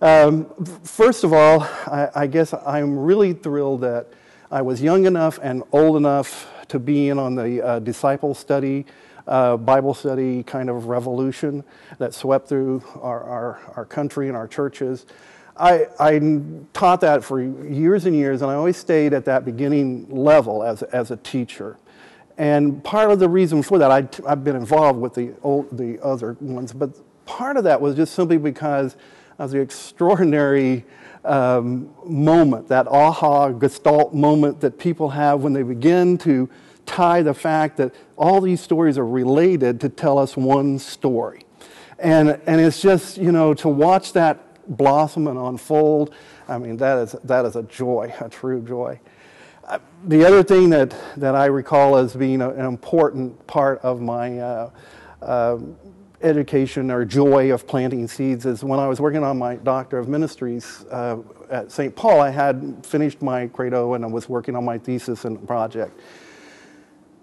First of all, I guess I'm really thrilled that I was young enough and old enough to be in on the disciple study, Bible study kind of revolution that swept through our country and our churches. I taught that for years and years, and I always stayed at that beginning level as a teacher. And part of the reason for that, I've been involved with the other ones, but part of that was just simply because of the extraordinary moment, that aha gestalt moment that people have when they begin to tie the fact that all these stories are related to tell us one story. And it's just, to watch that blossom and unfold, I mean, that is a joy, a true joy. The other thing that I recall as being an important part of my education or joy of planting seeds is when I was working on my Doctor of Ministries at St. Paul. I had finished my credo and I was working on my thesis and project.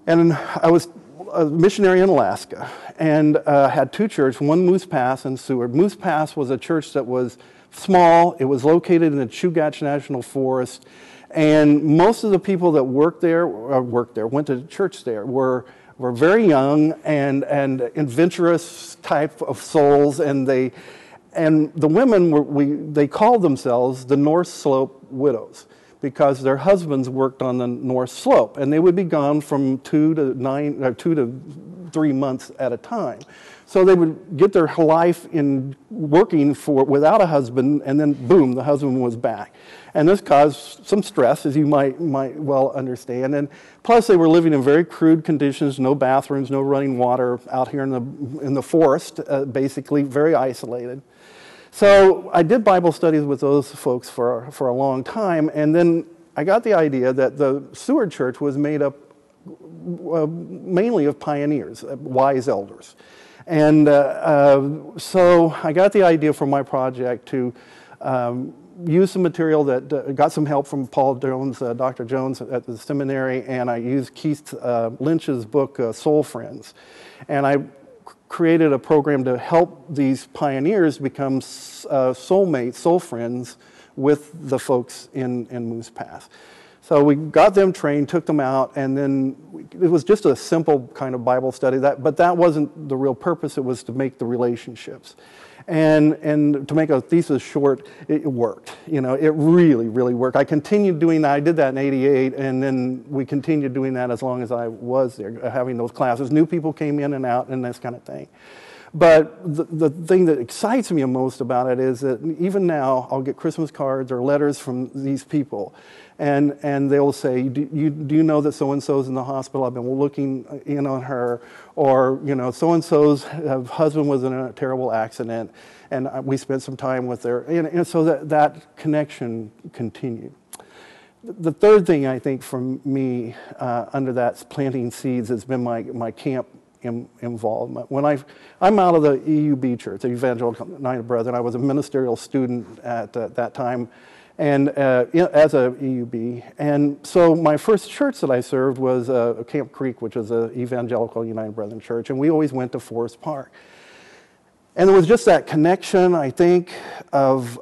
And I was a missionary in Alaska and had two churches, one Moose Pass and Seward. Moose Pass was a church that was small. It was located in the Chugach National Forest. And most of the people that went to church there, were very young and adventurous type of souls, and the women they called themselves the North Slope widows because their husbands worked on the North Slope, and they would be gone from 2 to 3 months at a time. So they would get their life in working without a husband, and then boom, the husband was back. And this caused some stress, as you might well understand. And plus, they were living in very crude conditions: no bathrooms, no running water, out here in the forest, basically very isolated. So I did Bible studies with those folks for a long time, and then I got the idea that the Seward Church was made up mainly of pioneers, wise elders. And so I got the idea for my project to use some material that got some help from Paul Jones, Dr. Jones at the seminary, and I used Keith Lynch's book, Soul Friends. And I created a program to help these pioneers become soulmates, soul friends with the folks in Moose Pass. So we got them trained, took them out, and then it was just a simple kind of Bible study. But that wasn't the real purpose. It was to make the relationships. And to make a thesis short, it worked. It really, really worked. I continued doing that. I did that in '88, and then we continued doing that as long as I was there, having those classes. New people came in and out and this kind of thing. But the thing that excites me most about it is that even now I'll get Christmas cards or letters from these people, and they'll say, do you know that so-and-so's in the hospital? I've been looking in on her. Or, so-and-so's husband was in a terrible accident, and we spent some time with her. And so that connection continued. The third thing, I think, for me, under that planting seeds, has been my camp involvement. When I'm out of the EUB church, the Evangelical United Brethren. I was a ministerial student at that time, and as a EUB. And so my first church that I served was Camp Creek, which was an Evangelical United Brethren church, and we always went to Forest Park. And there was just that connection, I think, of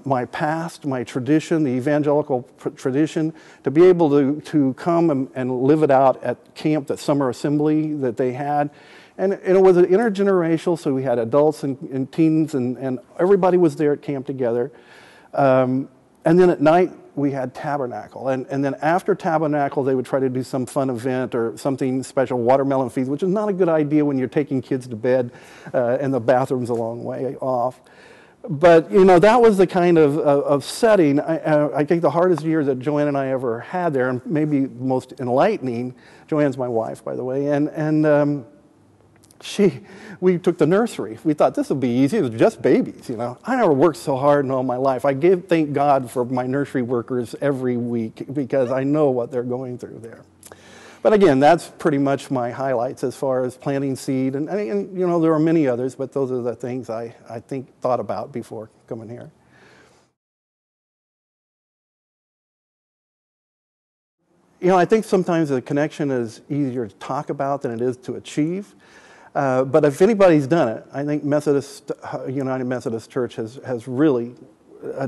my past, my tradition, the evangelical tradition, to be able to come and live it out at camp, that summer assembly that they had. And it was an intergenerational, so we had adults and teens, and everybody was there at camp together. And then at night, we had Tabernacle. And then after Tabernacle, they would try to do some fun event or something special, watermelon feast, which is not a good idea when you're taking kids to bed and the bathroom's a long way off. But, that was the kind of setting. I think the hardest year that Joanne and I ever had there, and maybe most enlightening, Joanne's my wife, by the way, and we took the nursery. We thought this would be easy. It was just babies, I never worked so hard in all my life. Thank God for my nursery workers every week because I know what they're going through there. But again, that's pretty much my highlights as far as planting seed. And there are many others, but those are the things I thought about before coming here. I think sometimes the connection is easier to talk about than it is to achieve. But if anybody's done it, I think United Methodist Church has really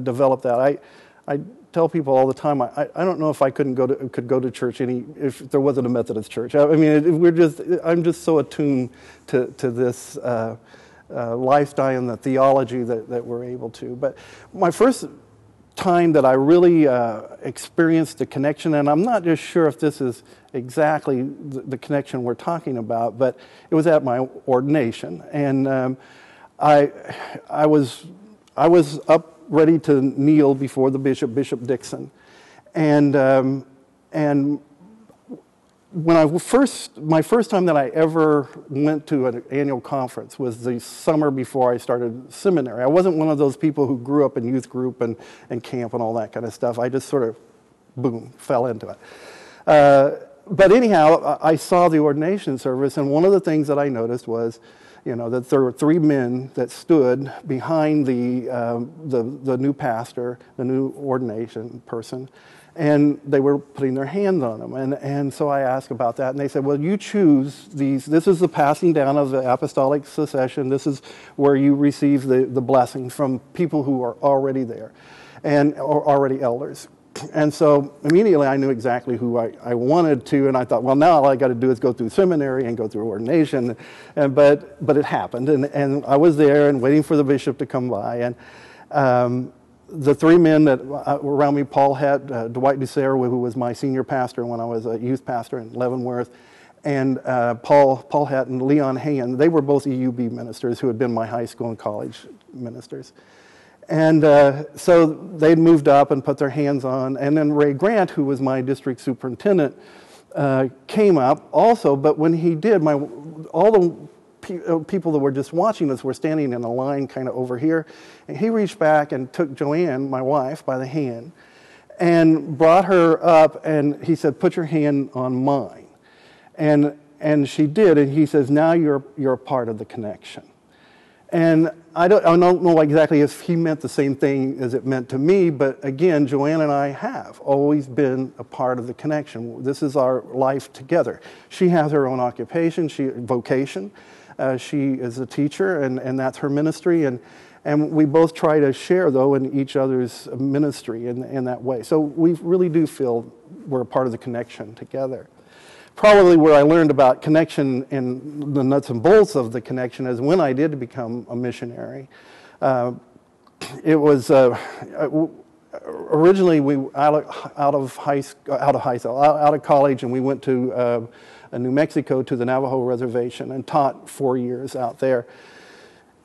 developed that. I tell people all the time, I don't know if I could go to church if there wasn't a Methodist church. I mean, I'm just so attuned to this lifestyle and the theology that we're able to. But my first time that I really experienced the connection, and I'm not just sure if this is exactly the connection we're talking about, but it was at my ordination, and I was up ready to kneel before the Bishop Dixon, and when my first time that I ever went to an annual conference was the summer before I started seminary. I wasn't one of those people who grew up in youth group and camp and all that kind of stuff. I just sort of, boom, fell into it. But anyhow, I saw the ordination service, and one of the things that I noticed was, that there were three men that stood behind the new pastor, the new ordination person, and they were putting their hands on them. And so I asked about that, and they said, well, you choose these. This is the passing down of the apostolic succession. This is where you receive the blessing from people who are already there and are already elders. And so immediately I knew exactly who I wanted to, and I thought, well, now all I got to do is go through seminary and go through ordination. But it happened, and I was there and waiting for the bishop to come by. And the three men that were around me, Paul had Dwight Ducerre, who was my senior pastor when I was a youth pastor in Leavenworth, and Paul Hatton, Leon Hayen. They were both EUB ministers who had been my high school and college ministers. And so they'd moved up and put their hands on. And then Ray Grant, who was my district superintendent, came up also. But when he did, all the people that were just watching us were standing in a line kind of over here. And he reached back and took Joanne, my wife, by the hand and brought her up. And he said, put your hand on mine. And she did. And he says, now you're a part of the connection. And I don't know exactly if he meant the same thing as it meant to me, but again, Joanne and I have always been a part of the connection. This is our life together. She has her own occupation, vocation. She is a teacher, and that's her ministry. And we both try to share, though, in each other's ministry in that way. So we really do feel we're a part of the connection together. Probably where I learned about connection and the nuts and bolts of the connection is when I did become a missionary. It was originally out of college, and we went to New Mexico to the Navajo reservation and taught 4 years out there.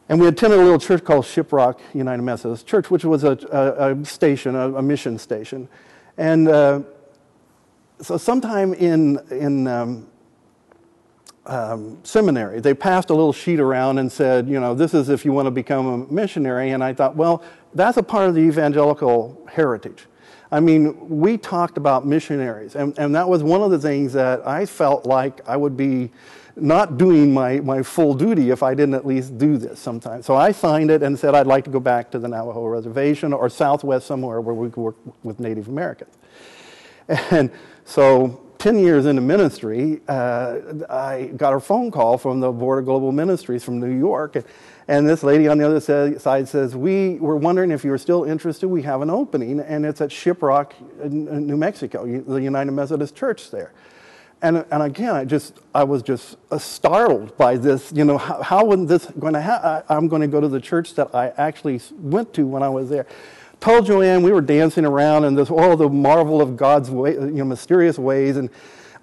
And we attended a little church called Shiprock United Methodist Church, which was a station, a mission station, and. So sometime in seminary, they passed a little sheet around and said, this is if you want to become a missionary. And I thought, well, that's a part of the evangelical heritage. I mean, we talked about missionaries, and that was one of the things that I felt like I would be not doing my full duty if I didn't at least do this sometime. So I signed it and said I'd like to go back to the Navajo reservation or Southwest somewhere where we could work with Native Americans. And so 10 years into ministry, I got a phone call from the Board of Global Ministries from New York. And this lady on the other side says, we were wondering if you were still interested. We have an opening, and it's at Shiprock, New Mexico, the United Methodist Church there. And again, I was just startled by this. How would this going to happen? I'm going to go to the church that I actually went to when I was there. Told Joanne, we were dancing around and all the marvel of God's way, mysterious ways and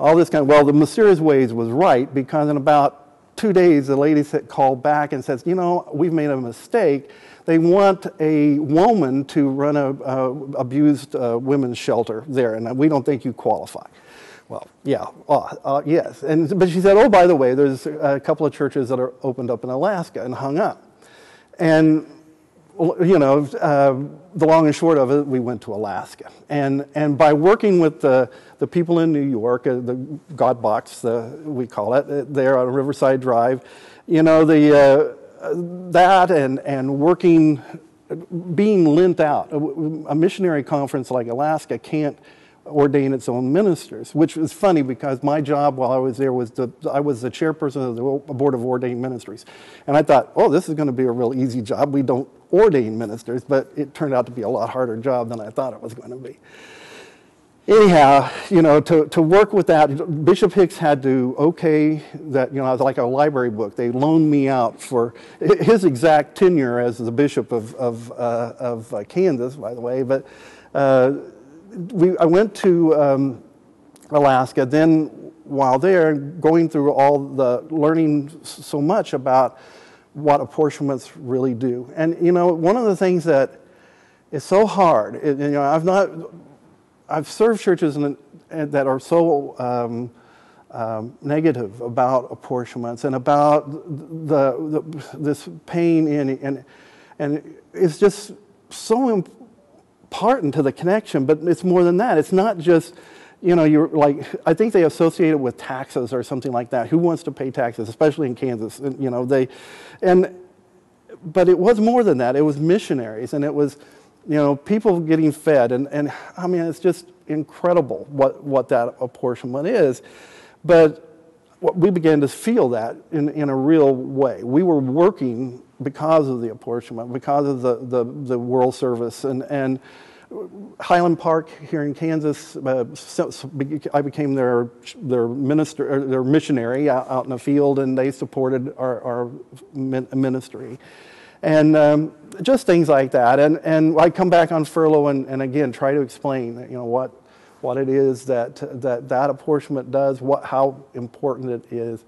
all this kind of, well, the mysterious ways was right, because in about 2 days, the lady called back and says, we've made a mistake. They want a woman to run a abused women's shelter there, and we don't think you qualify. Well, yeah, yes. But she said, oh, by the way, there's a couple of churches that are opened up in Alaska, and hung up. And the long and short of it, we went to Alaska. And by working with the people in New York, the God Box, we call it, there on Riverside Drive, that and working, being lent out. A missionary conference like Alaska can't ordain its own ministers, which was funny because my job while I was there was I was the chairperson of the Board of Ordained Ministries. And I thought, oh, this is going to be a real easy job. We don't ordain ministers, but it turned out to be a lot harder job than I thought it was going to be. Anyhow, to work with that, Bishop Hicks had to okay that, I was like a library book. They loaned me out for his exact tenure as the Bishop of Kansas, by the way. But I went to Alaska. Then, while there, going through all the learning so much about what apportionments really do. And one of the things that is so hard, I've served churches that are so negative about apportionments and about this pain and it's just so important to the connection. But it's more than that. It's not just you're like, I think they associate it with taxes or something like that. Who wants to pay taxes, especially in Kansas? But it was more than that. It was missionaries, and it was people getting fed, and I mean, it's just incredible what that apportionment is. But we began to feel that in a real way. We were working because of the apportionment, because of the World Service, and Highland Park here in Kansas. I became their minister, or their missionary out in the field, and they supported our ministry. And just things like that. And I come back on furlough and again try to explain, what it is that apportionment does, how important it is.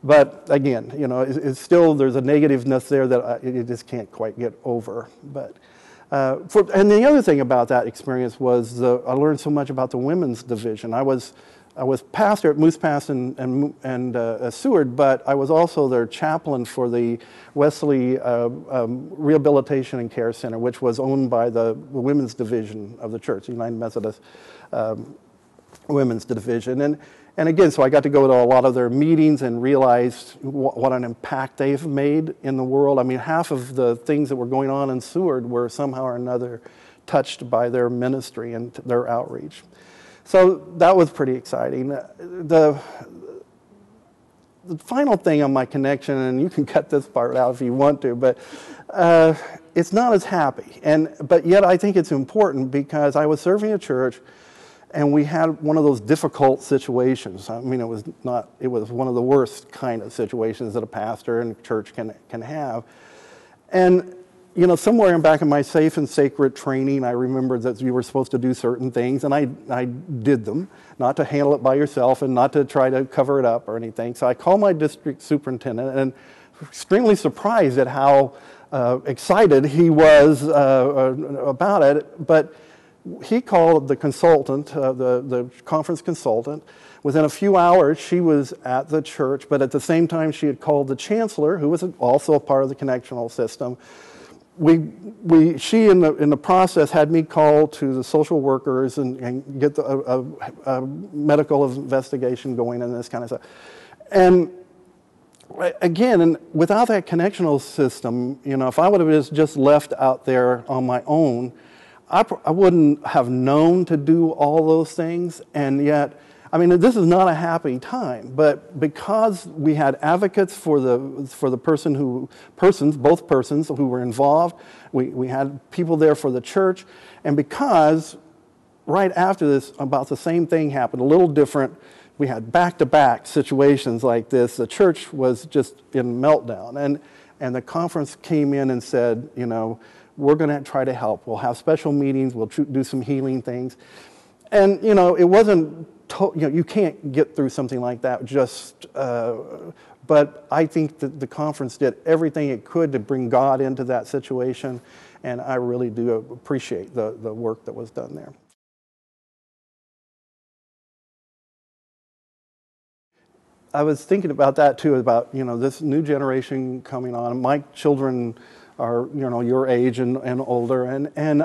But again, it's still, there's a negativeness there that you just can't quite get over. But and the other thing about that experience was I learned so much about the women's division. I was pastor at Moose Pass and Seward, but I was also their chaplain for the Wesley Rehabilitation and Care Center, which was owned by the women's division of the church, the United Methodist Women's Division. And again, so I got to go to a lot of their meetings and realized what an impact they've made in the world. I mean, half of the things that were going on in Seward were somehow or another touched by their ministry and their outreach. So that was pretty exciting. The final thing on my connection, and you can cut this part out if you want to, but it's not as happy. But yet I think it's important because I was serving a church and we had one of those difficult situations. I mean, it was one of the worst kind of situations that a pastor and a church can have. And somewhere in back of my safe and sacred training, I remembered that you were supposed to do certain things, and I did them, not to handle it by yourself and not to try to cover it up or anything. So I called my district superintendent, and extremely surprised at how excited he was about it. But he called the consultant, the conference consultant. Within a few hours, she was at the church, but at the same time, she had called the chancellor, who was also a part of the connectional system. She in the process had me call to the social workers and get a medical investigation going and this kind of stuff. And again, and without that connectional system, if I would have just left out there on my own, I wouldn't have known to do all those things. And yet, I mean, this is not a happy time, but because we had advocates for both persons who were involved, we had people there for the church, and because right after this, about the same thing happened, a little different. We had back-to-back situations like this. The church was just in meltdown, and the conference came in and said, we're going to try to help. We'll have special meetings. We'll do some healing things, and it wasn't. You can't get through something like that but I think that the conference did everything it could to bring God into that situation, and I really do appreciate the work that was done there. I was thinking about that too, about this new generation coming on. My children are your age and older, and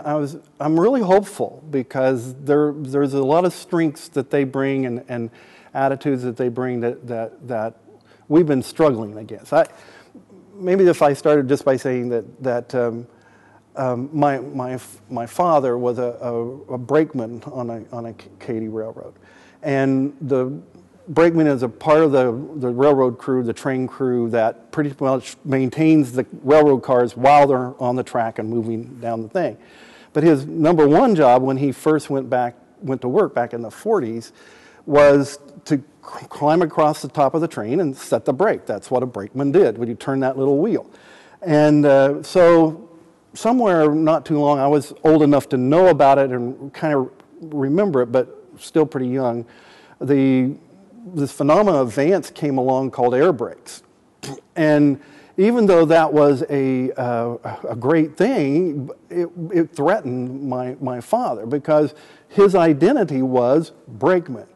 I'm really hopeful because there's a lot of strengths that they bring and attitudes that they bring that we've been struggling against. Maybe if I started just by saying that my father was a brakeman on a Katy railroad, and the brakeman is a part of the railroad crew, the train crew that pretty much maintains the railroad cars while they're on the track and moving down the thing. But his number one job when he first went to work back in the 40s was to climb across the top of the train and set the brake. That's what a brakeman did when you turn that little wheel. And so somewhere not too long, I was old enough to know about it and kind of remember it, but still pretty young. This phenomenon of Vance came along called air brakes. And even though that was a great thing, it threatened my father because his identity was brakeman.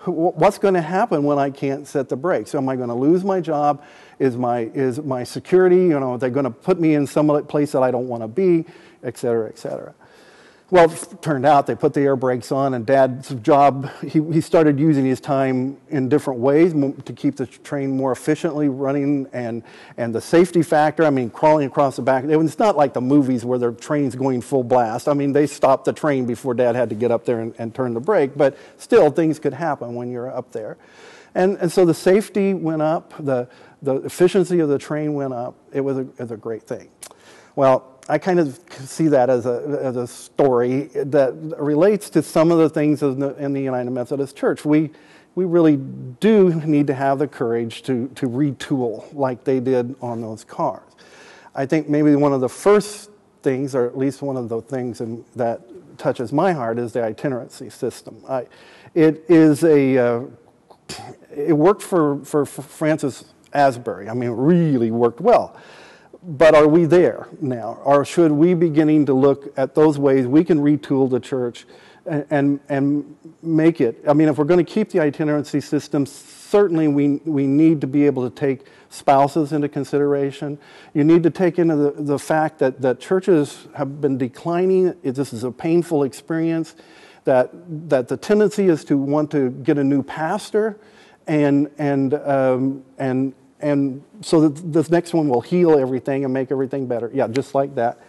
What's going to happen when I can't set the brakes? Am I going to lose my job? Is my security, are they going to put me in some place that I don't want to be, et cetera, et cetera. Well, it turned out they put the air brakes on, and Dad's job, he started using his time in different ways to keep the train more efficiently running, and the safety factor, I mean, crawling across the back. It's not like the movies where the train's going full blast. I mean, they stopped the train before Dad had to get up there and turn the brake, but still, things could happen when you're up there. And so the safety went up, the efficiency of the train went up. It was a great thing. Well, I kind of see that as a story that relates to some of the things in the United Methodist Church. We really do need to have the courage to retool like they did on those cars. I think maybe one of the first things, or at least one of the things that touches my heart, is the itinerancy system. It worked for Francis Asbury. I mean, it really worked well. But are we there now? Or should we be beginning to look at those ways we can retool the church and make it? I mean, if we're going to keep the itinerancy system, certainly we need to be able to take spouses into consideration. You need to take into the fact that churches have been declining. This is a painful experience, that the tendency is to want to get a new pastor and so that this next one will heal everything and make everything better. Yeah, just like that.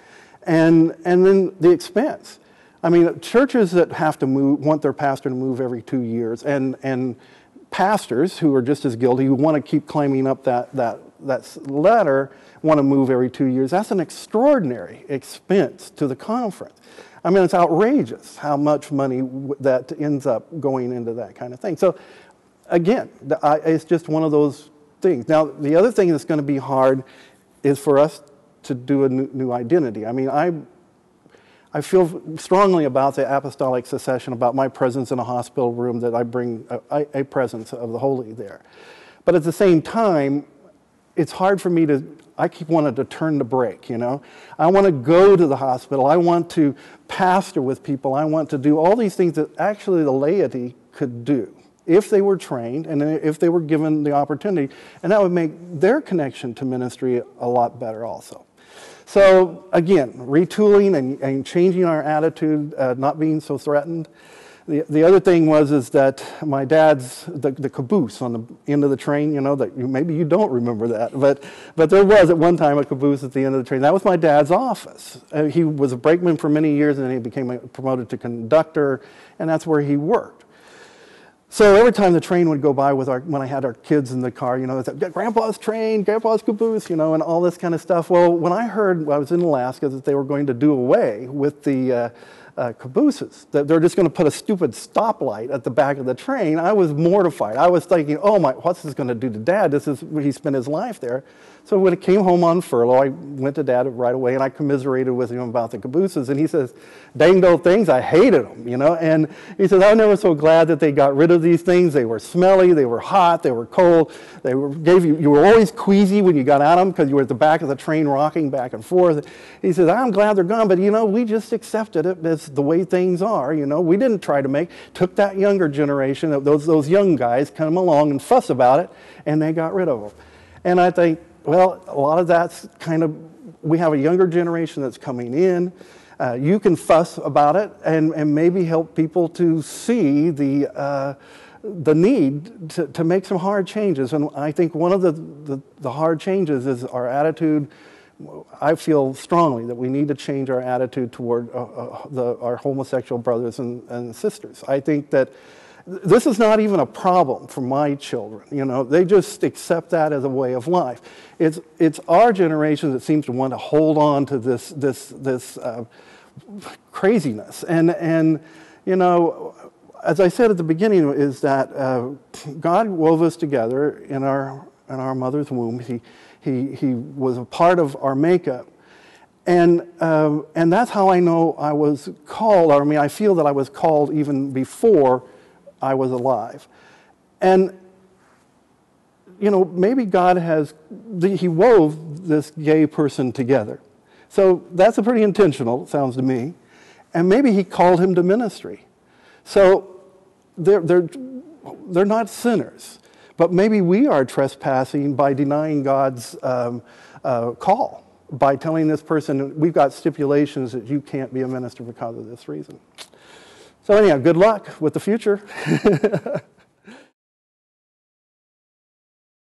And then the expense. I mean, churches that have to want their pastor to move every 2 years, and pastors who are just as guilty, who want to keep climbing up that ladder, want to move every 2 years. That's an extraordinary expense to the conference. I mean, it's outrageous how much money that ends up going into that kind of thing. So, again, it's just one of those things. Now, the other thing that's going to be hard is for us to do a new identity. I mean, I feel strongly about the apostolic succession, about my presence in a hospital room, that I bring a presence of the holy there. But at the same time, it's hard for me I keep wanting to turn the brake, I want to go to the hospital. I want to pastor with people. I want to do all these things that actually the laity could do if they were trained and if they were given the opportunity. And that would make their connection to ministry a lot better also. So again, retooling and changing our attitude, not being so threatened. The other thing is that my dad's, the caboose on the end of the train, that maybe you don't remember that, but there was at one time a caboose at the end of the train. That was my dad's office. He was a brakeman for many years, and then he became promoted to conductor, and that's where he worked. So every time the train would go by when I had our kids in the car, it's like, Grandpa's train, Grandpa's caboose, and all this kind of stuff. Well, when I heard, I was in Alaska, that they were going to do away with the cabooses, that they're just going to put a stupid stoplight at the back of the train, I was mortified. I was thinking, oh my, what's this going to do to Dad? He spent his life there. So when it came home on furlough, I went to Dad right away, and I commiserated with him about the cabooses, and he says, dang old things, I hated them, and he says, I'm never so glad that they got rid of these things. They were smelly, they were hot, they were cold, you were always queasy when you got out of them because you were at the back of the train rocking back and forth. He says, I'm glad they're gone, but we just accepted it as the way things are, we didn't try to took that younger generation, those young guys come along and fuss about it, and they got rid of them. And I think, well, a lot of that's we have a younger generation that's coming in. You can fuss about it and maybe help people to see the need to make some hard changes. And I think one of the hard changes is our attitude I feel strongly that we need to change our attitude toward our homosexual brothers and sisters. I think that this is not even a problem for my children. You know, they just accept that as a way of life. It's our generation that seems to want to hold on to this craziness. And you know, as I said at the beginning, is that God wove us together in our mother's womb. He was a part of our makeup. And that's how I know I was called. I mean, I feel that I was called even before I was alive. And, you know, maybe God he wove this gay person together. So that's a pretty intentional, it sounds to me. And maybe he called him to ministry. So they're not sinners. But maybe we are trespassing by denying God's call, by telling this person, we've got stipulations that you can't be a minister because of this reason. So anyhow, good luck with the future.